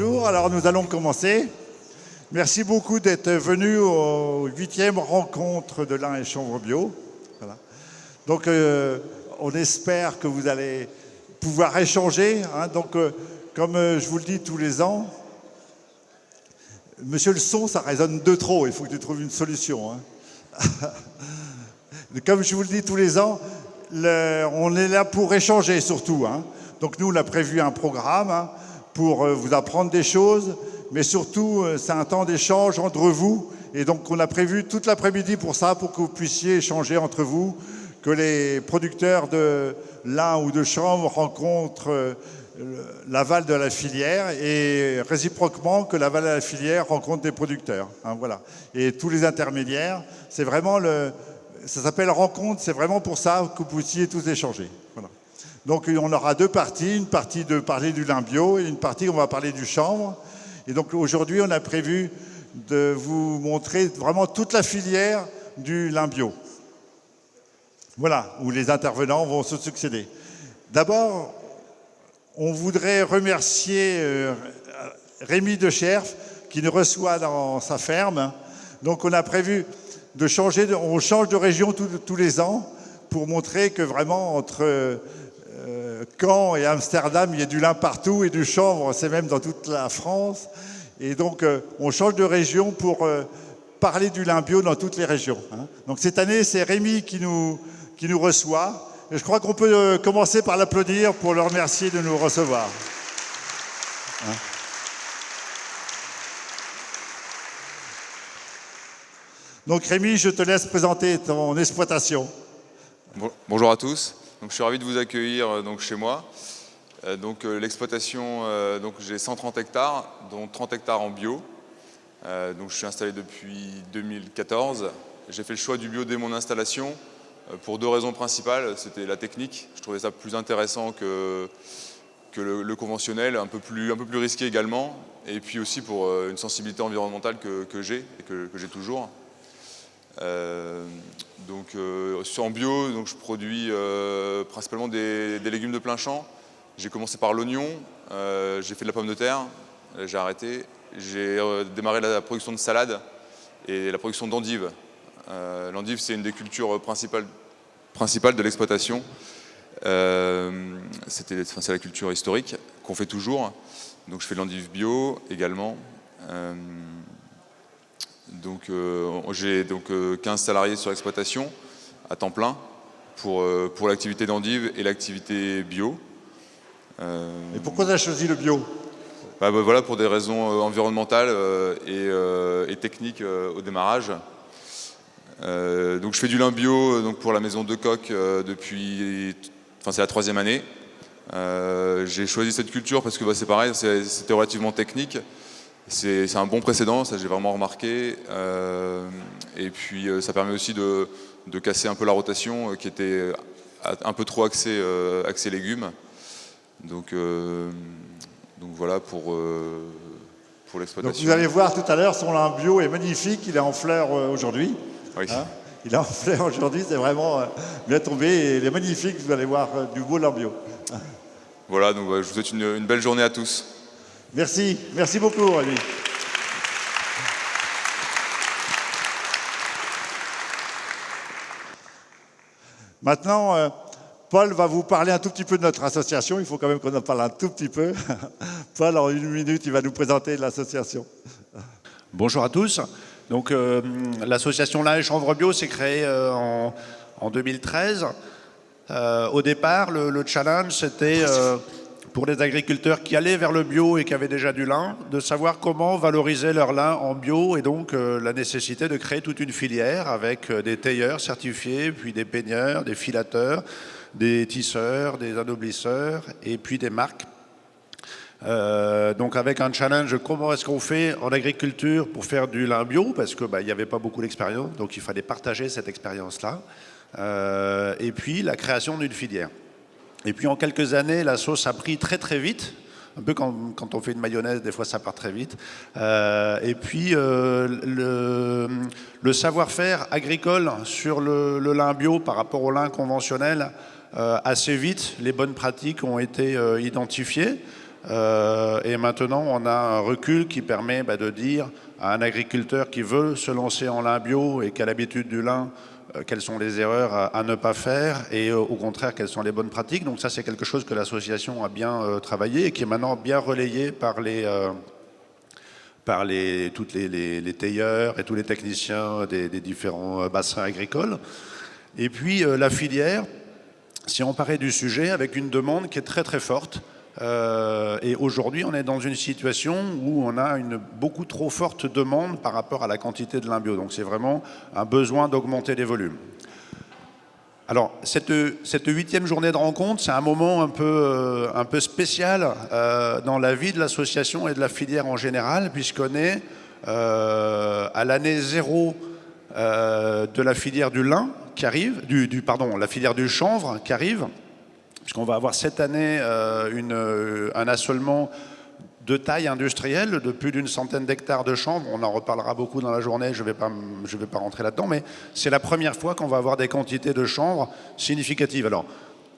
Bonjour, alors nous allons commencer. Merci beaucoup d'être venus aux 8e rencontre de lin et chanvre bio. Voilà. Donc on espère que vous allez pouvoir échanger. Donc comme je vous le dis tous les ans, monsieur le son, ça résonne de trop, il faut que tu trouves une solution. Comme je vous le dis tous les ans, on est là pour échanger surtout. Donc nous, on a prévu un programme pour vous apprendre des choses, mais surtout, c'est un temps d'échange entre vous. Et donc, on a prévu toute l'après-midi pour ça, pour que vous puissiez échanger entre vous, que les producteurs de lin ou de chanvre rencontrent l'aval de la filière et réciproquement que l'aval de la filière rencontre des producteurs. Voilà. Et tous les intermédiaires, c'est vraiment ça s'appelle rencontre, c'est vraiment pour ça que vous puissiez tous échanger. Voilà. Donc on aura deux parties, une partie de parler du lin bio et une partie où on va parler du chanvre. Et donc aujourd'hui, on a prévu de vous montrer vraiment toute la filière du lin bio. Voilà, où les intervenants vont se succéder. D'abord, on voudrait remercier Rémi de Cherf qui nous reçoit dans sa ferme. Donc on a prévu de changer, on change de région tous les ans pour montrer que vraiment entre Caen et Amsterdam, il y a du lin partout et du chanvre, c'est même dans toute la France. Et donc on change de région pour parler du lin bio dans toutes les régions. Donc cette année, c'est Rémi qui nous reçoit. Et je crois qu'on peut commencer par l'applaudir pour le remercier de nous recevoir. Donc Rémi, je te laisse présenter ton exploitation. Bonjour à tous. Donc, je suis ravi de vous accueillir chez moi. L'exploitation, j'ai 130 hectares, dont 30 hectares en bio. Je suis installé depuis 2014. J'ai fait le choix du bio dès mon installation pour deux raisons principales. C'était la technique. Je trouvais ça plus intéressant que le conventionnel, un peu plus risqué également. Et puis aussi pour une sensibilité environnementale que j'ai et que j'ai toujours. En bio, je produis principalement des légumes de plein champ. J'ai commencé par l'oignon, j'ai fait de la pomme de terre, j'ai arrêté. J'ai démarré la production de salade et la production d'endives. L'endive, c'est une des cultures principales de l'exploitation. C'est la culture historique qu'on fait toujours. Donc je fais de l'endive bio également. J'ai 15 salariés sur l'exploitation à temps plein pour l'activité d'endive et l'activité bio. Et pourquoi tu as choisi le bio ? Voilà, pour des raisons environnementales et techniques au démarrage. Je fais du lin bio pour la maison de Coq depuis... c'est la 3e année. J'ai choisi cette culture parce que c'est pareil, c'était relativement technique. C'est un bon précédent, ça j'ai vraiment remarqué. Et puis ça permet aussi de casser un peu la rotation qui était un peu trop axée légumes. Donc voilà pour l'exploitation. Donc vous allez voir tout à l'heure, son lin bio est magnifique, il est en fleurs aujourd'hui. Oui. Il est en fleurs aujourd'hui, c'est vraiment bien tombé et il est magnifique, vous allez voir du beau lin bio. Voilà, je vous souhaite une belle journée à tous. Merci beaucoup Rémi. Maintenant, Paul va vous parler un tout petit peu de notre association. Il faut quand même qu'on en parle un tout petit peu. Paul, en 1 minute, il va nous présenter l'association. Bonjour à tous. Donc, l'association Lin et Chanvre Bio s'est créée en 2013. Au départ, le challenge, c'était pour les agriculteurs qui allaient vers le bio et qui avaient déjà du lin, de savoir comment valoriser leur lin en bio et donc la nécessité de créer toute une filière avec des tailleurs certifiés, puis des peigneurs, des filateurs, des tisseurs, des anoblisseurs et puis des marques. Donc avec un challenge, comment est-ce qu'on fait en agriculture pour faire du lin bio, parce que il n'y avait pas beaucoup d'expérience, donc il fallait partager cette expérience-là. Et puis la création d'une filière. Et puis en quelques années, la sauce a pris très très vite, un peu quand on fait une mayonnaise, des fois ça part très vite. Et puis le savoir-faire agricole sur le lin bio par rapport au lin conventionnel, assez vite, les bonnes pratiques ont été identifiées. Et maintenant, on a un recul qui permet de dire à un agriculteur qui veut se lancer en lin bio et qui a l'habitude du lin, quelles sont les erreurs à ne pas faire et au contraire, quelles sont les bonnes pratiques. Donc ça, c'est quelque chose que l'association a bien travaillé et qui est maintenant bien relayé par tous les tailleurs et tous les techniciens des différents bassins agricoles. Et puis la filière s'est emparée du sujet avec une demande qui est très très forte. Et aujourd'hui, on est dans une situation où on a une beaucoup trop forte demande par rapport à la quantité de lin bio. Donc c'est vraiment un besoin d'augmenter les volumes. Alors, cette 8e journée de rencontre, c'est un moment un peu spécial dans la vie de l'association et de la filière en général, puisqu'on est à l'année 0 de la filière du lin qui arrive, la filière du chanvre qui arrive, puisqu'on va avoir cette année un assolement de taille industrielle de plus d'une centaine d'hectares de chanvre. On en reparlera beaucoup dans la journée, je vais pas rentrer là-dedans, mais c'est la première fois qu'on va avoir des quantités de chanvre significatives. Alors,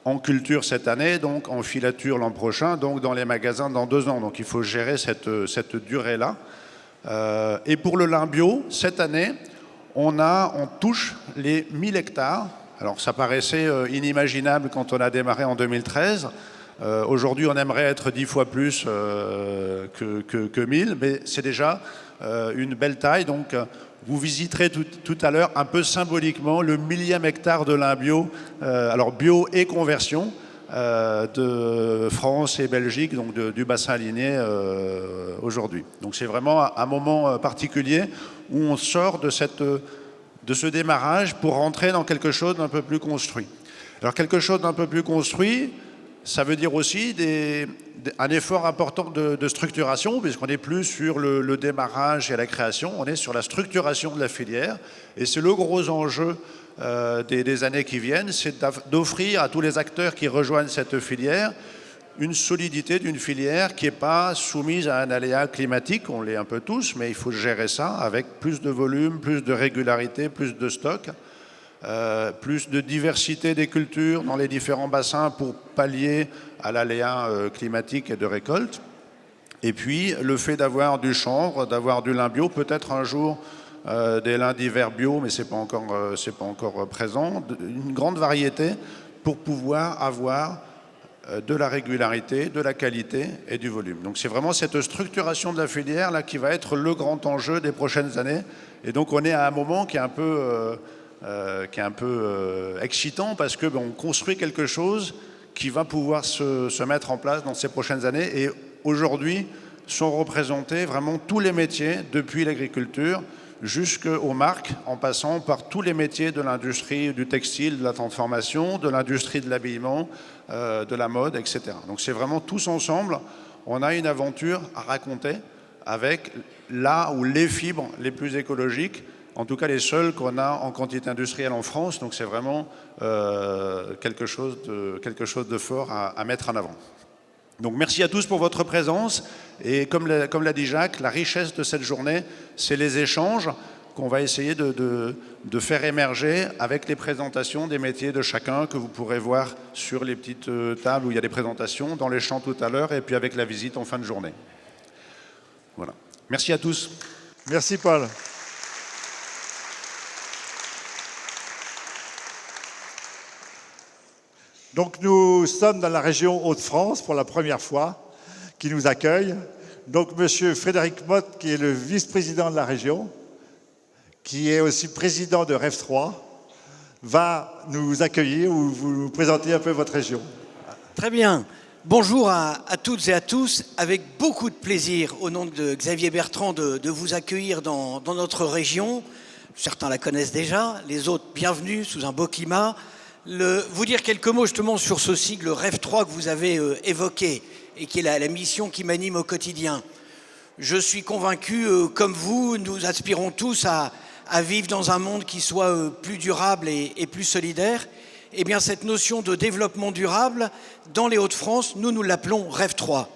en culture cette année, donc en filature l'an prochain, donc dans les magasins dans 2 ans. Donc il faut gérer cette durée-là. Et pour le lin bio, cette année, on touche les 1000 hectares. Alors ça paraissait inimaginable quand on a démarré en 2013. Aujourd'hui, on aimerait être 10 fois plus que 1000, mais c'est déjà une belle taille. Donc vous visiterez tout à l'heure, un peu symboliquement, le 1000e hectare de lin bio, alors bio et conversion, de France et Belgique, donc du bassin aligné aujourd'hui. Donc c'est vraiment un moment particulier où on sort de ce démarrage pour rentrer dans quelque chose d'un peu plus construit. Alors quelque chose d'un peu plus construit, ça veut dire aussi un effort important de structuration, puisqu'on n'est plus sur le démarrage et la création, on est sur la structuration de la filière. Et c'est le gros enjeu des années qui viennent, c'est d'offrir à tous les acteurs qui rejoignent cette filière une solidité d'une filière qui n'est pas soumise à un aléa climatique, on l'est un peu tous, mais il faut gérer ça avec plus de volume, plus de régularité, plus de stock, plus de diversité des cultures dans les différents bassins pour pallier à l'aléa climatique et de récolte. Et puis le fait d'avoir du chanvre, d'avoir du lin bio, peut-être un jour des lins d'hiver bio, mais c'est pas encore présent, une grande variété pour pouvoir avoir de la régularité, de la qualité et du volume. Donc c'est vraiment cette structuration de la filière là qui va être le grand enjeu des prochaines années. Et donc on est à un moment qui est un peu excitant parce que on construit quelque chose qui va pouvoir se mettre en place dans ces prochaines années. Et aujourd'hui sont représentés vraiment tous les métiers, depuis l'agriculture jusqu'aux marques, en passant par tous les métiers de l'industrie du textile, de la transformation, de l'industrie de l'habillement, de la mode, etc. Donc c'est vraiment tous ensemble, on a une aventure à raconter avec là où les fibres les plus écologiques, en tout cas les seules qu'on a en quantité industrielle en France. Donc c'est vraiment quelque chose de fort à mettre en avant. Donc merci à tous pour votre présence et comme l'a dit Jacques, la richesse de cette journée, c'est les échanges qu'on va essayer de faire émerger avec les présentations des métiers de chacun que vous pourrez voir sur les petites tables où il y a des présentations, dans les champs tout à l'heure et puis avec la visite en fin de journée. Voilà. Merci à tous. Merci Paul. Donc nous sommes dans la région Hauts-de-France pour la première fois, qui nous accueille. Donc monsieur Frédéric Motte, qui est le vice-président de la région, qui est aussi président de REF 3, va nous accueillir ou vous nous présenter un peu votre région. Très bien. Bonjour à toutes et à tous. Avec beaucoup de plaisir, au nom de Xavier Bertrand, de vous accueillir dans notre région. Certains la connaissent déjà, les autres, bienvenue sous un beau climat. Vous dire quelques mots justement sur ce sigle REF 3 que vous avez évoqué et qui est la mission qui m'anime au quotidien. Je suis convaincu, comme vous, nous aspirons tous à vivre dans un monde qui soit plus durable et plus solidaire. Eh bien, cette notion de développement durable, dans les Hauts-de-France, nous l'appelons REF 3.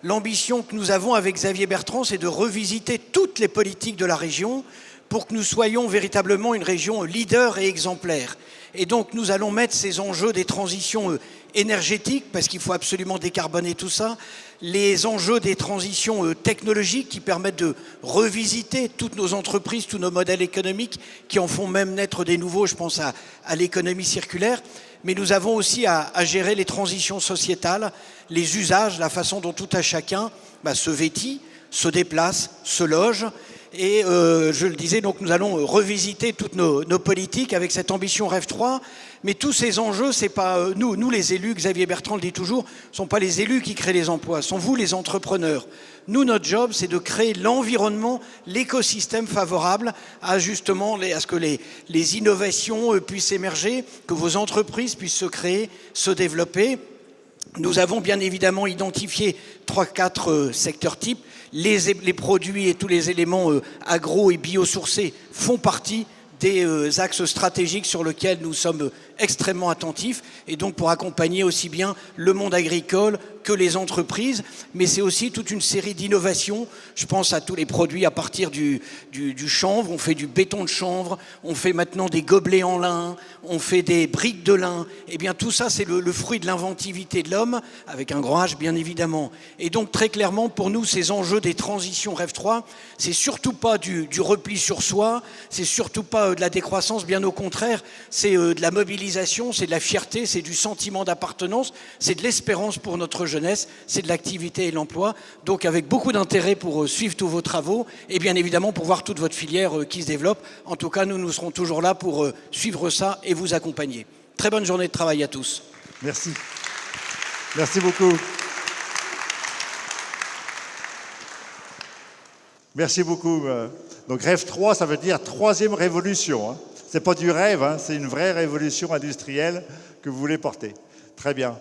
L'ambition que nous avons avec Xavier Bertrand, c'est de revisiter toutes les politiques de la région pour que nous soyons véritablement une région leader et exemplaire. Et donc, nous allons mettre ces enjeux des transitions énergétiques, parce qu'il faut absolument décarboner tout ça, les enjeux des transitions technologiques qui permettent de revisiter toutes nos entreprises, tous nos modèles économiques, qui en font même naître des nouveaux, je pense à l'économie circulaire. Mais nous avons aussi à gérer les transitions sociétales, les usages, la façon dont tout à chacun se vêtit, se déplace, se loge. Et je le disais, donc nous allons revisiter toutes nos politiques avec cette ambition Rêve 3. Mais tous ces enjeux, c'est pas nous les élus, Xavier Bertrand le dit toujours, ne sont pas les élus qui créent les emplois, sont vous les entrepreneurs. Nous, notre job, c'est de créer l'environnement, l'écosystème favorable à justement à ce que les innovations puissent émerger, que vos entreprises puissent se créer, se développer. Nous avons bien évidemment identifié 3-4 secteurs types. Les produits et tous les éléments agro- et biosourcés font partie des axes stratégiques sur lesquels nous sommes extrêmement attentifs, et donc pour accompagner aussi bien le monde agricole que les entreprises, mais c'est aussi toute une série d'innovations. Je pense à tous les produits à partir du chanvre, on fait du béton de chanvre, on fait maintenant des gobelets en lin, on fait des briques de lin, et bien tout ça c'est le fruit de l'inventivité de l'homme, avec un grand H bien évidemment. Et donc très clairement pour nous ces enjeux des transitions Rêve 3, c'est surtout pas du repli sur soi, c'est surtout pas de la décroissance, bien au contraire, c'est de la mobilisation, c'est de la fierté, c'est du sentiment d'appartenance, c'est de l'espérance pour notre jeunesse, c'est de l'activité et l'emploi. Donc avec beaucoup d'intérêt pour suivre tous vos travaux et bien évidemment pour voir toute votre filière qui se développe. En tout cas, nous serons toujours là pour suivre ça et vous accompagner. Très bonne journée de travail à tous. Merci. Merci beaucoup. Merci beaucoup. Donc Rêve 3, ça veut dire troisième révolution. Hein. Ce n'est pas du rêve, hein, c'est une vraie révolution industrielle que vous voulez porter. Très bien.